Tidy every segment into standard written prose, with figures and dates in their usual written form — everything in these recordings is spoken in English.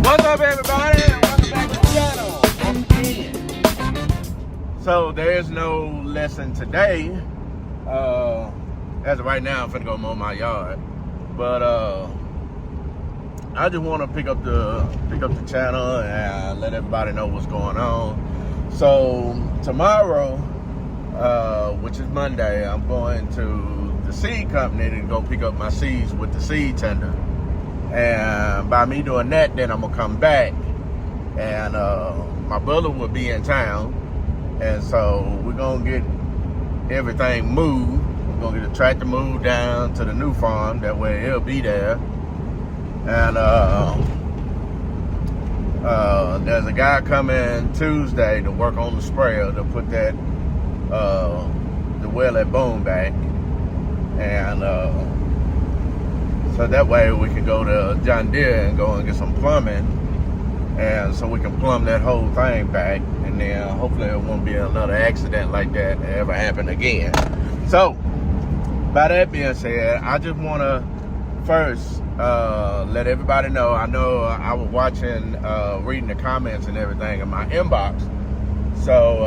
What's up, everybody? Welcome back to the channel once again. So there is no lesson today. As of right now, I'm finna go mow my yard. But I just want to pick up the channel and let everybody know what's going on. So tomorrow, which is Monday, I'm going to the seed company to go pick up my seeds with the seed tender. And by me doing that, then I'm gonna come back, and my brother will be in town, and so we're gonna get everything moved. We're gonna get the tractor moved down to the new farm. That way it'll be there. And there's a guy coming Tuesday to work on the sprayer to put that the wellhead bone back, and so that way we can go to John Deere and go and get some plumbing, and so we can plumb that whole thing back, and then hopefully it won't be another accident like that ever happen again. So by that being said, I just want to first let everybody know. I know I was watching, reading the comments and everything in my inbox, so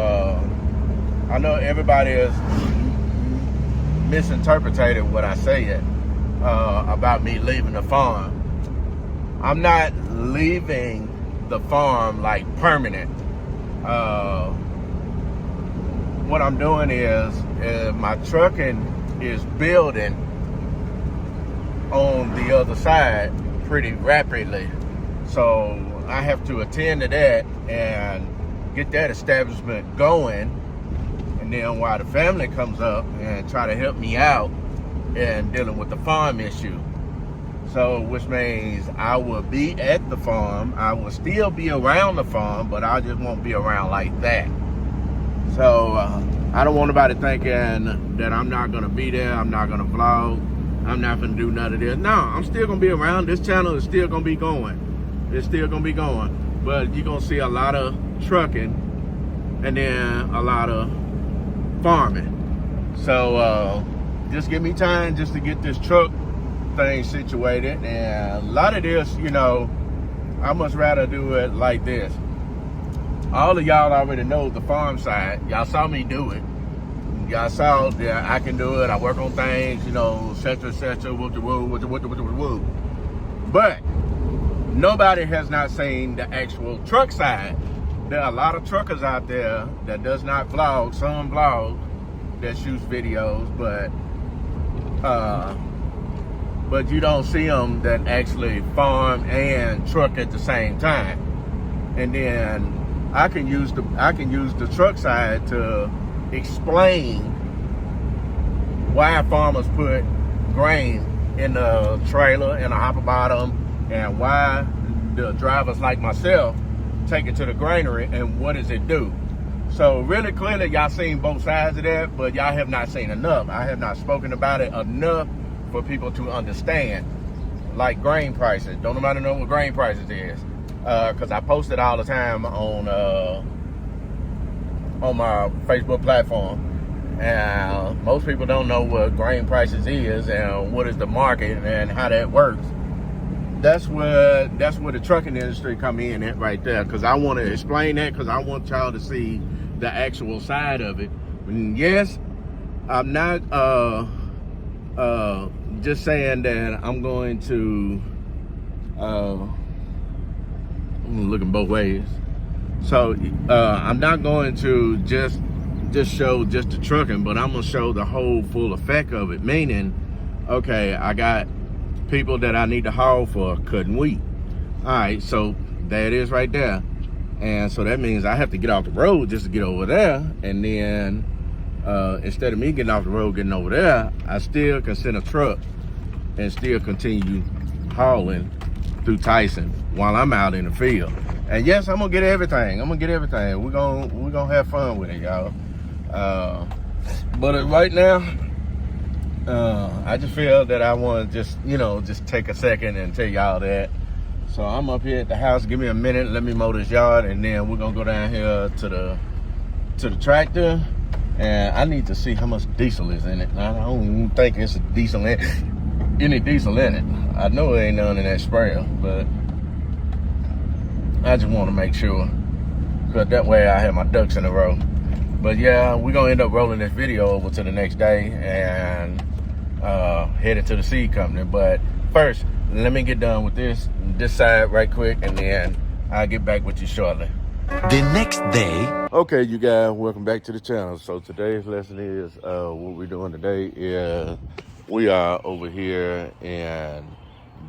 I know everybody has misinterpreted what I said about me leaving the farm. I'm not leaving the farm like permanent. What I'm doing is my trucking is building on the other side pretty rapidly, so I have to attend to that and get that establishment going, and then while the family comes up and try to help me out and dealing with the farm issue. So which means I will be at the farm, I will still be around the farm, but I just won't be around like that. So I don't want anybody thinking that I'm not gonna be there, I'm not gonna vlog, I'm not gonna do none of this. No, I'm still gonna be around. This channel is still gonna be going. It's still gonna be going, but you're gonna see a lot of trucking and then a lot of farming. So just give me time just to get this truck thing situated, and a lot of this, you know, I much rather do it like this. All of y'all already know the farm side. Y'all saw me do it. Y'all saw that I can do it. I work on things, you know, etc., woo. But nobody has not seen the actual truck side. There are a lot of truckers out there that does not vlog. Some vlog that shoots videos, but you don't see them that actually farm and truck at the same time. And then I can use the truck side to explain why farmers put grain in the trailer and a hopper bottom, and why the drivers like myself take it to the granary and what does it do. So really clearly y'all seen both sides of that, but y'all have not seen enough. I have not spoken about it enough for people to understand. Like grain prices. Don't nobody know what grain prices is. Because I post it all the time on my Facebook platform. And most people don't know what grain prices is and what is the market and how that works. That's where the trucking industry come in at right there. Because I want to explain that, because I want y'all to see the actual side of it. And yes, I'm not just saying that I'm going to I'm looking both ways. So I'm not going to just show just the trucking, but I'm gonna show the whole full effect of it. Meaning, okay, I got people that I need to haul for cutting wheat. All right, so there it is right there. And so that means I have to get off the road just to get over there. And then instead of me getting off the road, getting over there, I still can send a truck and still continue hauling through Tyson while I'm out in the field. And yes, I'm gonna get everything. We're gonna have fun with it, y'all. But right now, I just feel that I want to just take a second and tell y'all that. So I'm up here at the house. Give me a minute. Let me mow this yard, and then we're gonna go down here to the tractor. And I need to see how much diesel is in it. I don't think it's any diesel in it. I know there ain't none in that sprayer, but I just want to make sure, because that way I have my ducks in a row. But yeah, we're gonna end up rolling this video over to the next day and headed to the seed company. But first, let me get done with this side right quick, and then I'll get back with you shortly. The next day. Okay, you guys, welcome back to the channel. So today's lesson is, what we're doing today is we are over here in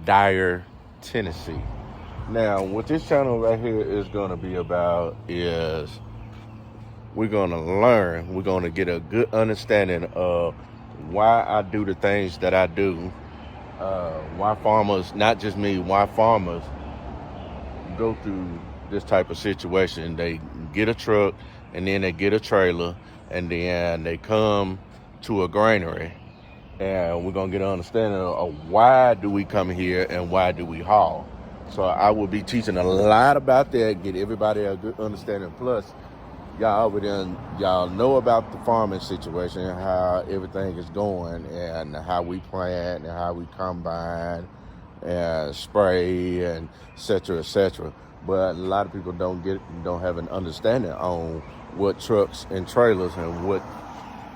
Dyer, Tennessee. Now, what this channel right here is going to be about is we're going to learn, we're going to get a good understanding of why I do the things that I do, why farmers, not just me, why farmers go through this type of situation. They get a truck, and then they get a trailer, and then they come to a granary, and we're going to get an understanding of why do we come here and why do we haul. So I will be teaching a lot about that, get everybody a good understanding. Plus, y'all know about the farming situation, how everything is going, and how we plant and how we combine and spray and et cetera. But a lot of people don't have an understanding on what trucks and trailers and what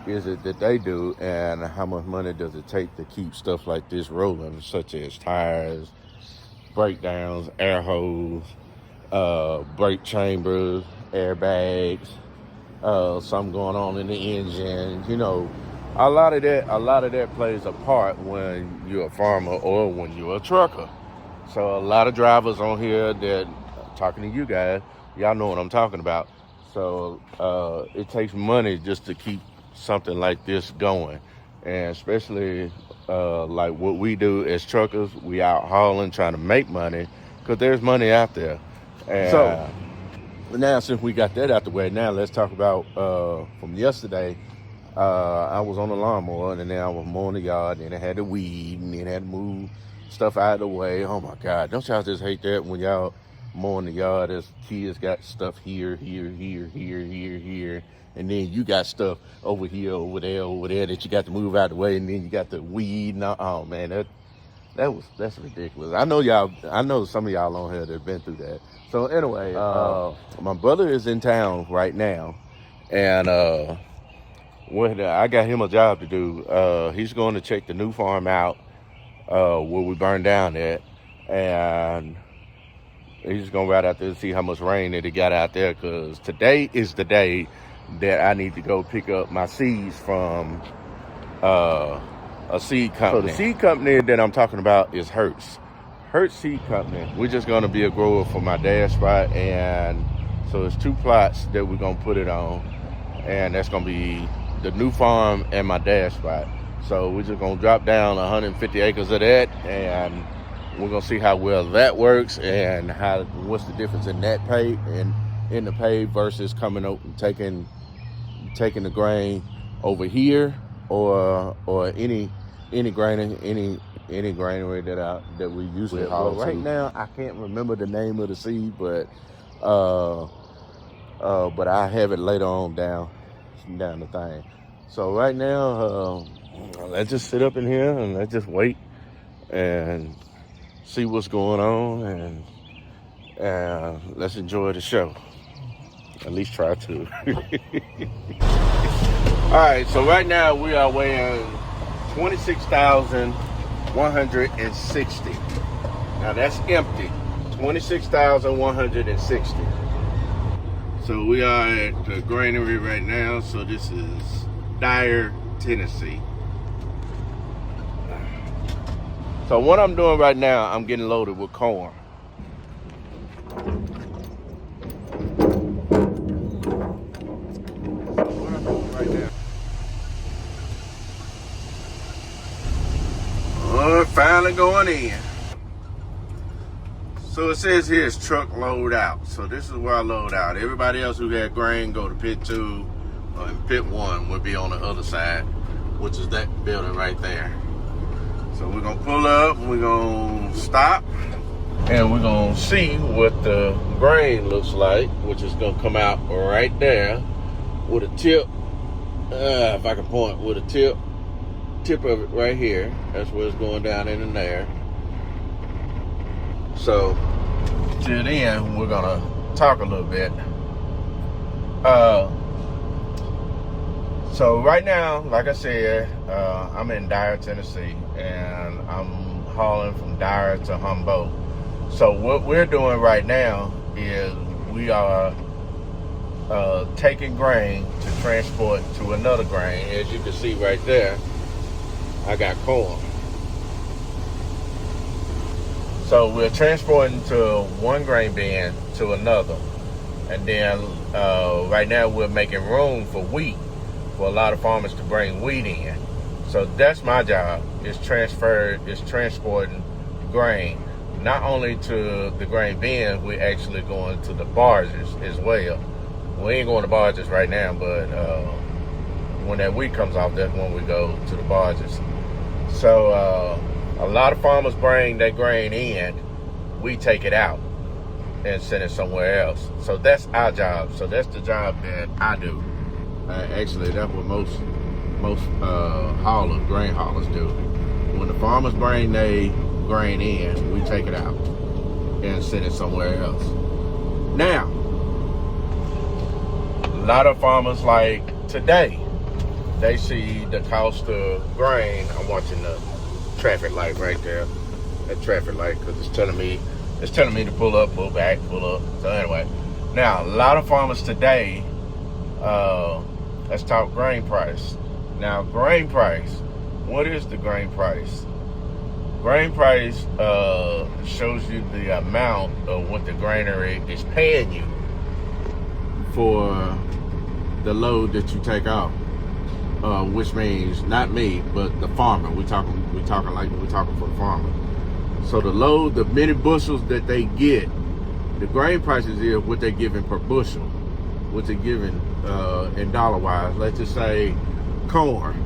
is it that they do, and how much money does it take to keep stuff like this rolling, such as tires, breakdowns, air hose, brake chambers, airbags, something going on in the engine. You know, a lot of that plays a part when you're a farmer or when you're a trucker. So a lot of drivers on here that talking to you guys, y'all know what I'm talking about. So it takes money just to keep something like this going, and especially like what we do as truckers, we out hauling, trying to make money, because there's money out there. And so now, since we got that out the way, now let's talk about from yesterday. I was on the lawnmower, and then I was mowing the yard, and I had to weed, and then I had to move stuff out of the way. Oh my God, don't y'all just hate that when y'all mowing the yard as kids got stuff here, and then you got stuff over here, over there that you got to move out the way, and then you got the weed. And oh man, that's ridiculous. I know some of y'all on here that have been through that. So anyway, my brother is in town right now, and I got him a job to do. He's going to check the new farm out where we burned down at, and he's going to ride out there to see how much rain that it got out there, because today is the day that I need to go pick up my seeds from a seed company. So the seed company that I'm talking about is Hertz Seed Company. We're just going to be a grower for my dad's spot, and so it's 2 plots that we're going to put it on, and that's going to be the new farm and my dad's spot. So we're just going to drop down 150 acres of that, and we're going to see how well that works, and what's the difference in that pay and in the pay versus coming out and taking the grain over here, or any granary that we usually haul. Right now, I can't remember the name of the seed, but I have it later on down the thing. So right now, let's just sit up in here and let's just wait and see what's going on, and let's enjoy the show. At least try to. All right, so right now we are weighing 26,160. Now that's empty. 26,160. So we are at the granary right now. So this is Dyer, Tennessee. So what I'm doing right now, I'm getting loaded with corn. What I'm doing right now. Oh, finally going in. So it says here it's truck load out. So this is where I load out. Everybody else who had grain go to pit 2 and pit 1 would be on the other side, which is that building right there. So we're gonna pull up, we're gonna stop, and we're gonna see what the grain looks like, which is gonna come out right there with a tip. If I can point with a tip of it right here. That's where it's going down in there. So till then, we're gonna talk a little bit. So right now, like I said, I'm in Dyer, Tennessee, and I'm hauling from Dyer to Humboldt. So what we're doing right now is we are taking grain to transport to another grain. As you can see right there, I got corn. So we're transporting to one grain bin to another. And then right now we're making room for wheat, for a lot of farmers to bring wheat in. So that's my job, is transporting grain. Not only to the grain bin, we're actually going to the barges as well. We ain't going to barges right now, but when that wheat comes off, that's when we go to the barges. So a lot of farmers bring that grain in, we take it out and send it somewhere else. So that's our job. So that's the job that I do. Actually, that's what most grain haulers do. When the farmers bring their grain in, we take it out and send it somewhere else. Now, a lot of farmers like today, they see the cost of grain. I'm watching the traffic light right there, that traffic light, because it's telling me to pull up, pull back, pull up. So anyway, now a lot of farmers today, let's talk grain price. Now grain price, what is the grain price? Grain price shows you the amount of what the granary is paying you for the load that you take off. Which means not me, but the farmer. We're talking for the farmer. So the load, the many bushels that they get, the grain prices is what they're giving per bushel, what they're giving in dollar wise. Let's just say corn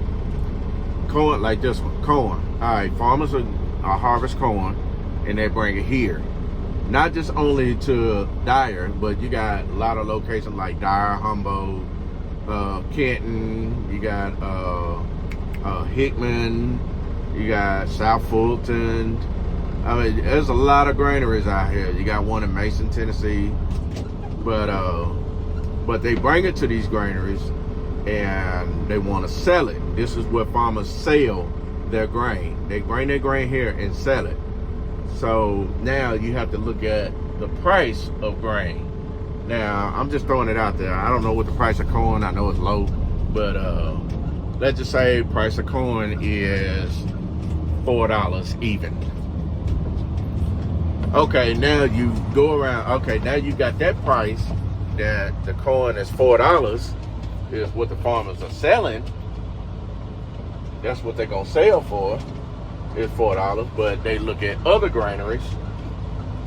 like this one, corn. All right, farmers are harvest corn and they bring it here. Not just only to Dyer, but you got a lot of locations like Dyer, Humboldt, Kenton, you got Hickman, you got South Fulton. I mean, there's a lot of granaries out here. You got one in Mason, Tennessee, but they bring it to these granaries and they want to sell it. This is where farmers sell their grain. They bring their grain here and sell it. So now you have to look at the price of grain. Now, I'm just throwing it out there. I don't know what the price of corn, I know it's low, but let's just say price of corn is $4 even. Okay, now you go around, okay, now you got that price that the corn is $4, is what the farmers are selling. That's what they're gonna sell for, is $4, but they look at other granaries.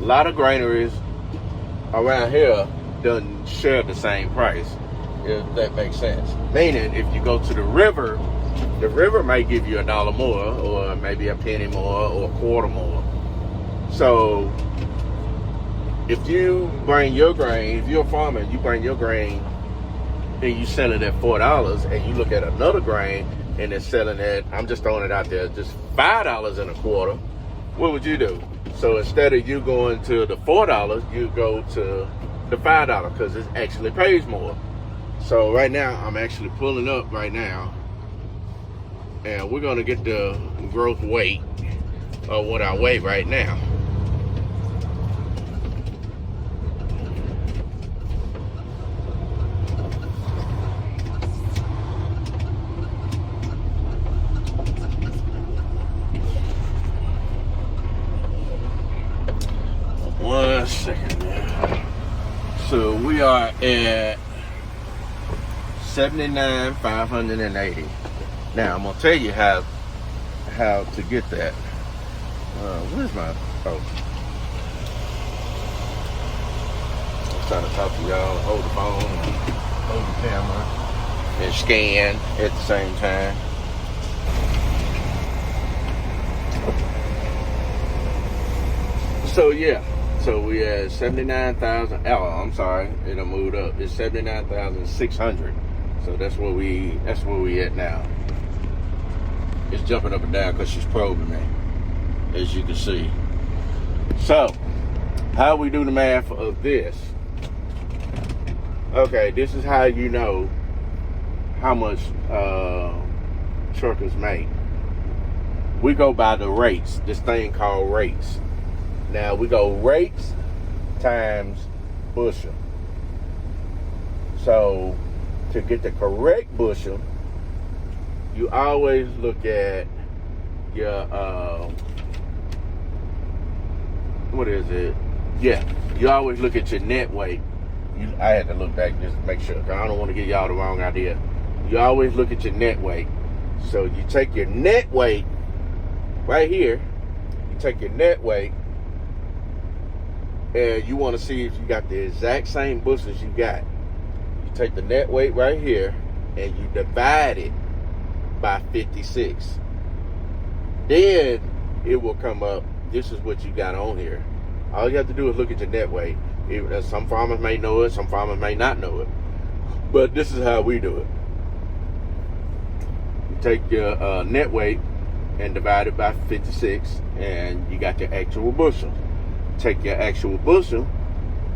A lot of granaries around here doesn't share the same price, if that makes sense. Meaning, if you go to the river might give you $1 more, or maybe a penny more, or a quarter more. So, if you bring your grain, if you're a farmer, you bring your grain and you sell it at $4, and you look at another grain and it's selling at, I'm just throwing it out there, just $5 and a quarter, what would you do? So instead of you going to the $4, you go to the $5 because it actually pays more. So right now, I'm actually pulling up right now, and we're gonna get the gross weight of what I weigh right now. 1 second now. So we are at 79,580. Now I'm gonna tell you how to get that. Where's my I'm trying to talk to y'all, hold the phone, hold the camera, and scan at the same time. So yeah, so we had 79,000. Oh, I'm sorry, it'll moved up. It's 79,600. So that's where we at now. It's jumping up and down because she's probing me, as you can see. So, how we do the math of this? Okay, this is how you know how much truckers make. We go by the rates. This thing called rates. Now we go rates times bushel. So to get the correct bushel, you always look at your what is it? Yeah, you always look at your net weight. I had to look back just to make sure, because I don't want to give y'all the wrong idea. You always look at your net weight. So you take your net weight right here. You take your net weight, and you want to see if you got the exact same bushels you got. You take the net weight right here, and you divide it by 56. Then it will come up. This is what you got on here. All you have to do is look at your net weight. Some farmers may know it, some farmers may not know it, but this is how we do it. You take your net weight and divide it by 56, and you got your actual bushel. Take your actual bushel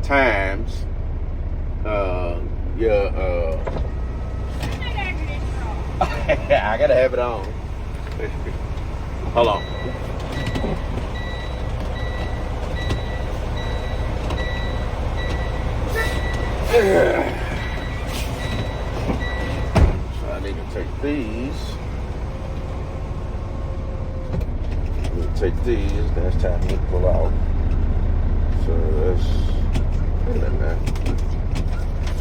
times your I gotta have it on. Hold on. So I need to take these. Take these. That's time to pull out. So that's wait a minute.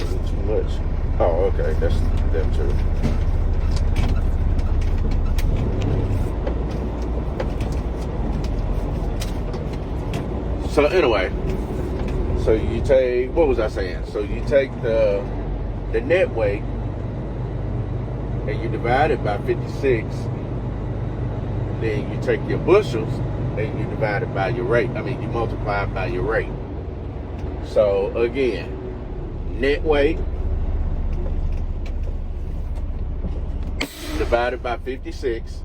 Is it too much? Oh, okay. That's them too. So anyway. So you take, what was I saying? So you take the net weight and you divide it by 56. Then you take your bushels and you divide it by your rate. I mean, you multiply it by your rate. So again, net weight divided by 56.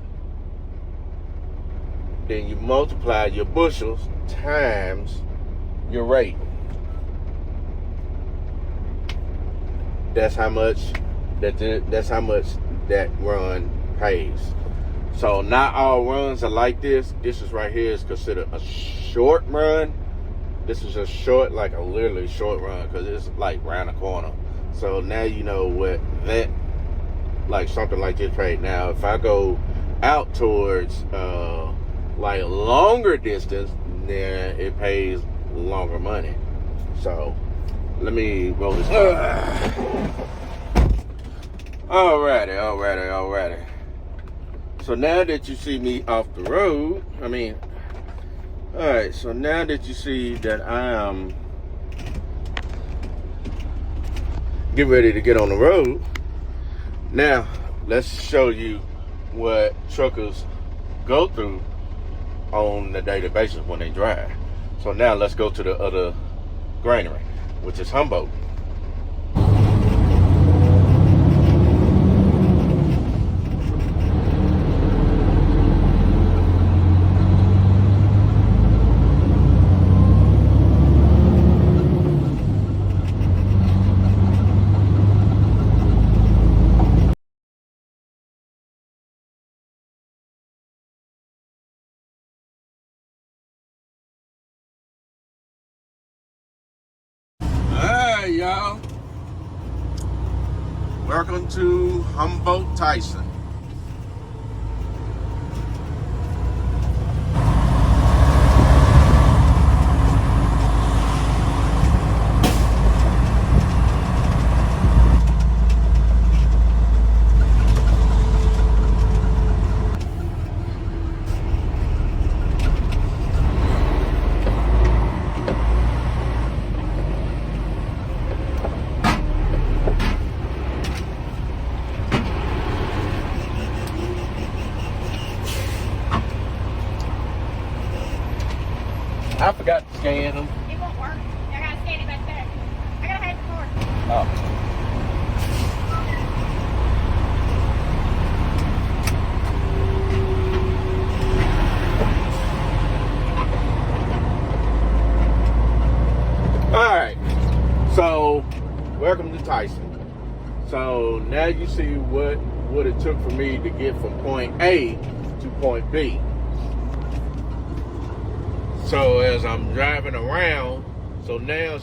Then you multiply your bushels times your rate. That's how much that run pays. So not all runs are like this. This is right here is considered a short run. This is a short, like a literally short run, because it's like round the corner. So now you know what that, like something like this paid. Now if I go out towards like longer distance, then it pays longer money. So let me roll this. Alrighty. So now that you see me off the road, alright, so now that you see that I am getting ready to get on the road, now let's show you what truckers go through on a daily basis when they drive. So now let's go to the other granary, which is Humboldt. Hey y'all, welcome to Humboldt Tyson. scan them? It won't work. I gotta scan it back there. I gotta have the card. Oh. Alright, so welcome to Tyson. So now you see what it took for me to get from point A to point B. So as I'm driving around, so now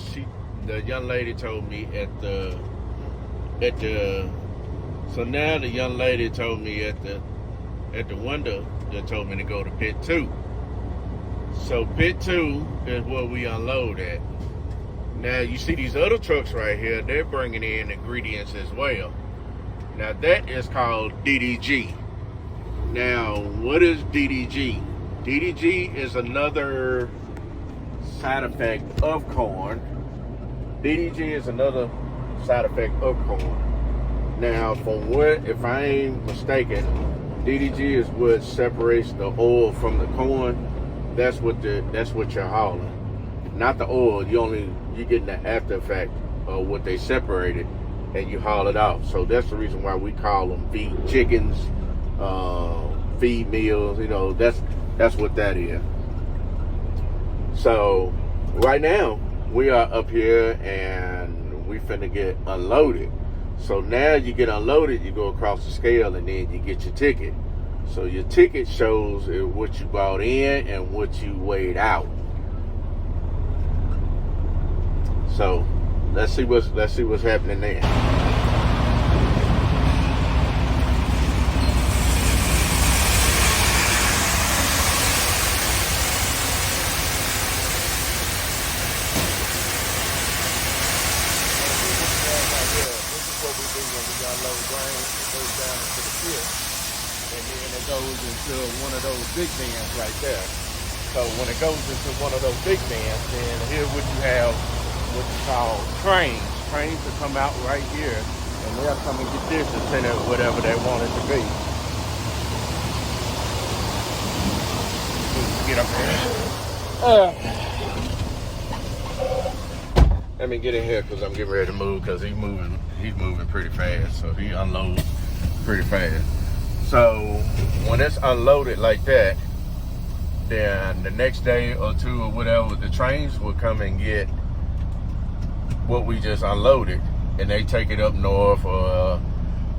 the young lady told me so now the young lady told me at the window, they told me to go to pit 2. So pit 2 is where we unload at. Now you see these other trucks right here, they're bringing in ingredients as well. Now that is called DDG. Now what is DDG? DDG is another side effect of corn. DDG is another side effect of corn. Now from what, if I ain't mistaken, DDG is what separates the oil from the corn. That's what you're hauling. Not the oil, you're getting the after effect of what they separated and you haul it off. So that's the reason why we call them feed chickens, feed meals, that's what that is. So right now we are up here and we finna get unloaded. So now you get unloaded, you go across the scale and then you get your ticket. So your ticket shows what you brought in and what you weighed out. So let's see what's happening there. Into one of those big bins right there. So when it goes into one of those big bins, then here what you have, what you call trains. Trains that come out right here, and they'll come and get this and send it whatever they want it to be. Get up here. Let me get in here because I'm getting ready to move because he's moving pretty fast. So he unloads pretty fast. So when it's unloaded like that, then the next day or two or whatever, the trains will come and get what we just unloaded, and they take it up north or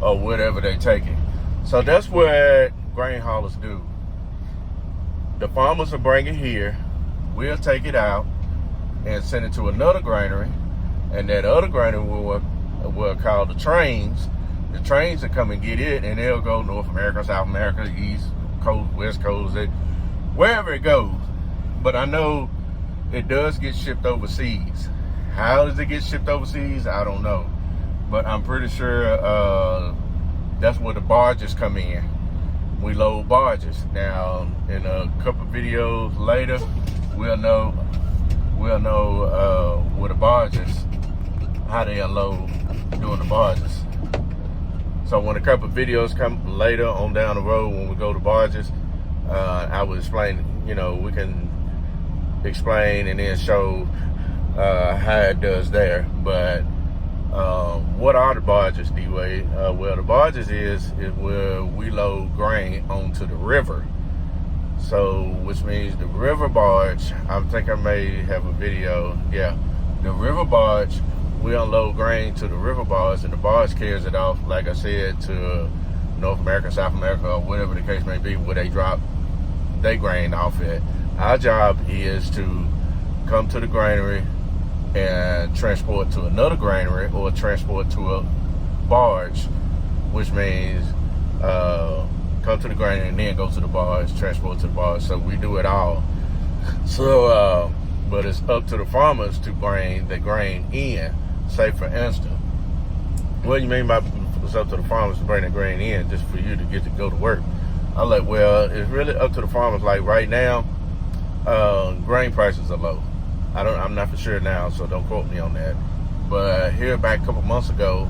whatever they take it. So that's what grain haulers do. The farmers will bring it here, we'll take it out and send it to another granary, and that other granary will call the trains. The trains will come and get it, and they'll go North America, South America, East Coast, West Coast, wherever it goes. But I know it does get shipped overseas. How does it get shipped overseas? I don't know. But I'm pretty sure that's where the barges come in. We load barges. Now, in a couple videos later, we'll know where the barges, how they unload doing the barges. So when a couple of videos come later on down the road when we go to barges, I will explain, we can explain and then show how it does there. But what are the barges, D-Way? Well, the barges is where we load grain onto the river. So, which means the river barge, I think I may have a video. Yeah, the river barge, we unload grain to the river barge, and the barge carries it off, like I said, to North America, South America, or whatever the case may be, where they drop their grain off at. Our job is to come to the granary and transport to another granary or transport to a barge, which means come to the granary and then go to the barge, transport to the barge. So we do it all. So, but it's up to the farmers to bring the grain in. Say for instance, what do you mean by it's up to the farmers to bring the grain in just for you to get to go to work? I'm like, well, it's really up to the farmers. Like right now, grain prices are low. I'm not for sure now, so don't quote me on that. But here back a couple months ago,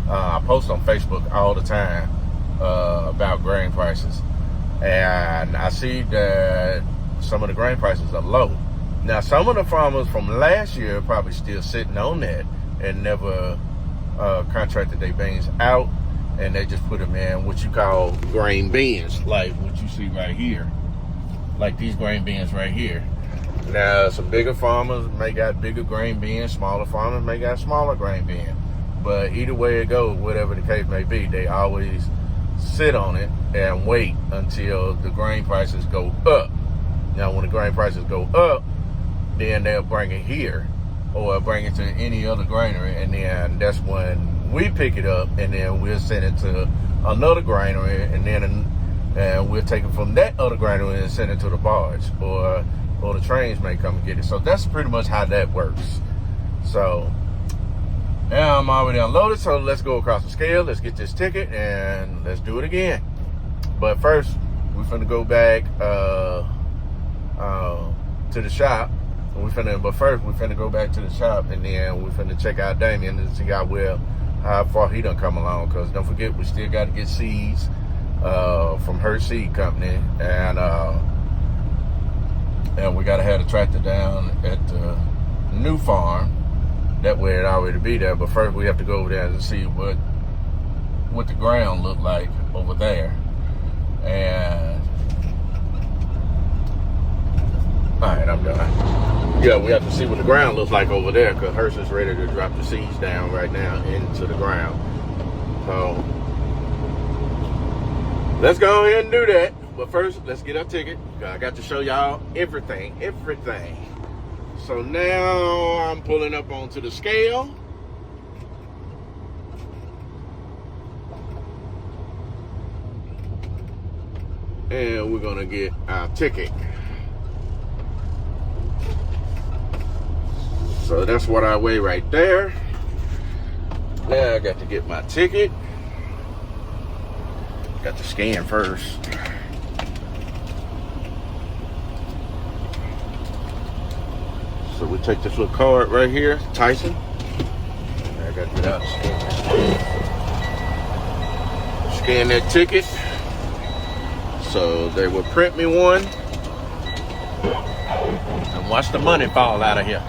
I post on Facebook all the time about grain prices, and I see that some of the grain prices are low. Now, some of the farmers from last year are probably still sitting on that and never contracted their beans out, and they just put them in what you call grain bins, like what you see right here, like these grain bins right here. Now, some bigger farmers may got bigger grain bins, smaller farmers may got smaller grain bins. But either way it goes, whatever the case may be, they always sit on it and wait until the grain prices go up. Now, when the grain prices go up, then they'll bring it here or bring it to any other granary, and then that's when we pick it up, and then we'll send it to another granary, and then we'll take it from that other granary and send it to the barge, or the trains may come and get it. So that's pretty much how that works. So now I'm already unloaded, so let's go across the scale, let's get this ticket, and let's do it again. But first, we're finna go back to the shop. But first, we're finna go back to the shop, and then we're finna check out Damien and see how far he done come along. Because don't forget, we still got to get seeds from her seed company, and we got to have the tractor down at the new farm. That way it already be there. But first, we have to go over there and see what the ground look like over there. And all right, I'm done. Yeah, we have to see what the ground looks like over there, because Hearst is ready to drop the seeds down right now into the ground. So let's go ahead and do that. But first, let's get our ticket. I got to show y'all everything. So now I'm pulling up onto the scale. And we're gonna get our ticket. So that's what I weigh right there. Now I got to get my ticket. Got to scan first. So we take this little card right here, Tyson. I got to get out and scan that ticket. So they will print me one. And watch the money fall out of here.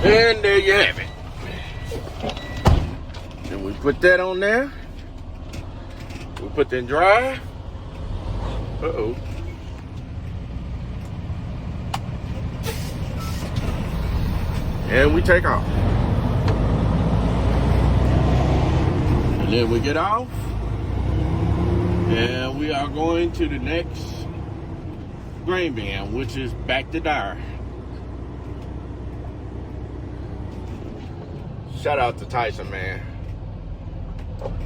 And there you have it. And we put that on there. We put that in dry. Uh-oh. And we take off. And then we get off. And we are going to the next grain bin, which is back to Dyer. Shout out to Tyson, man.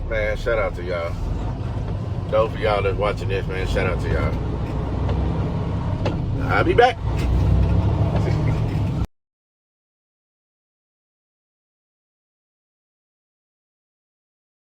Man, shout out to y'all. Those of y'all that's watching this, man, shout out to y'all. I'll be back.